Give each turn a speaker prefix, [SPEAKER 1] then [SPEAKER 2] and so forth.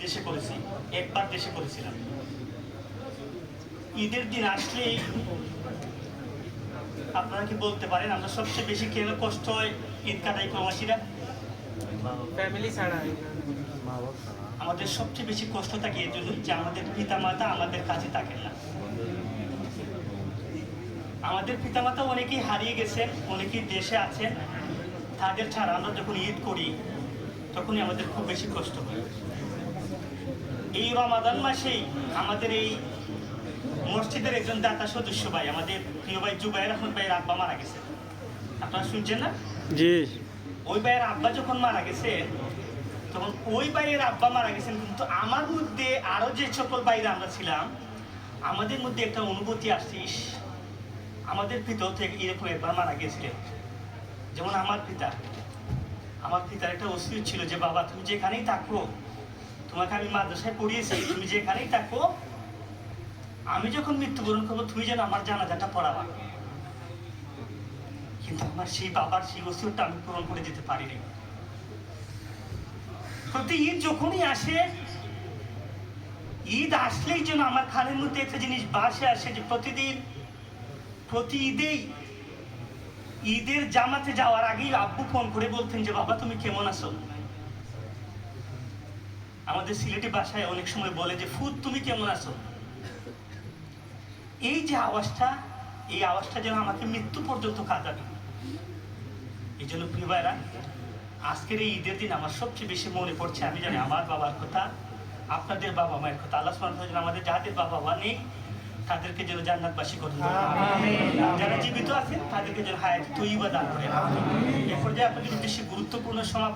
[SPEAKER 1] দেশে করেছি, একবার দেশে করেছিলাম। ঈদের দিন আসলেই আপনারা কি বলতে পারেন আমরা সবচেয়ে বেশি কেন কষ্ট হয় ঈদ কাটাই প্রবাসীরা?
[SPEAKER 2] ফ্যামিলি ছাড়া
[SPEAKER 1] আমাদের সবচেয়ে বেশি কষ্ট থাকে এই জন্য যে আমাদের পিতামাতা আমাদের কাছে থাকেন না। আমাদের পিতামাতা অনেকেই হারিয়ে গেছেন, অনেকেই দেশে আছেন, তাদের ছাড়া আমরা যখন ঈদ করি তখনই আমাদের খুব বেশি কষ্ট হয়। এই রমাদান মাসেই আমাদের এই মসজিদের একজন দাতা সদস্য ভাই, আমাদের প্রিয় ভাই জুবাইর আহমদ ভাইয়ের আব্বা মারা গেছে। আপনারা শুনছেন না?
[SPEAKER 3] জি।
[SPEAKER 1] ওই ভাইয়ের আব্বা যখন মারা গেছে তখন ওই ভাইয়ের আব্বা মারা গেছেন, কিন্তু আমার মধ্যে আরো যে সকল ভাইরা আমরা ছিলাম আমাদের মধ্যে একটা অনুভূতি আসছে, আমাদের পিতাও থেকে এরকম একবার মারা গেছে। যেমন আমার পিতার একটা অস্তিত্ব ছিল যে বাবা তুমি যেখানেই থাকো, তোমাকে আমি মাদ্রাসায় পড়িয়েছি, তুমি যেখানেই থাকো আমি যখন মৃত্যুবরণ করবো তুমি যেন আমার জানাজাটা পড়াবা। কিন্তু আমার সেই বাবার সেই অস্তিত্বটা আমি পূরণ করে যেতে পারিনি। প্রতি ঈদ যখনই আসে, ঈদ আসলেই যেন আমার খানের মধ্যে একটা জিনিস বাসে আসে যে প্রতি ঈদেই ঈদের জামাতে যাওয়ার আগেই আব্বু ফোন করে বলতেন যে বাবা তুমি কেমন আছো। আমাদের সিলেটি ভাষায় অনেক সময় বলে যে ফুদ তুমি কেমন আছো। এই যে আওয়াজটা, এই আওয়াজটা যেন আমাকে মৃত্যু পর্যন্ত কাঁদাবে। এই জন্য প্রিয় ভাইরা, আজকের এই ঈদের দিন আমার সবচেয়ে বেশি মনে পড়ছে, আমি জানি আমার বাবার কথা, আপনাদের বাবা মায়ের কথা। আল্লাহ সুবহানাহু ওয়া তাআলা আমাদের যাদের বাবা মা নেই তাদেরকে যেন জান্নাতবাসী করুন, যারা জীবিত আছেন তাদেরকে যেন হায়াত তৈয়বা দান করেন। এ পর্যায়ে আপনাদের উদ্দেশ্যে গুরুত্বপূর্ণ সমাপন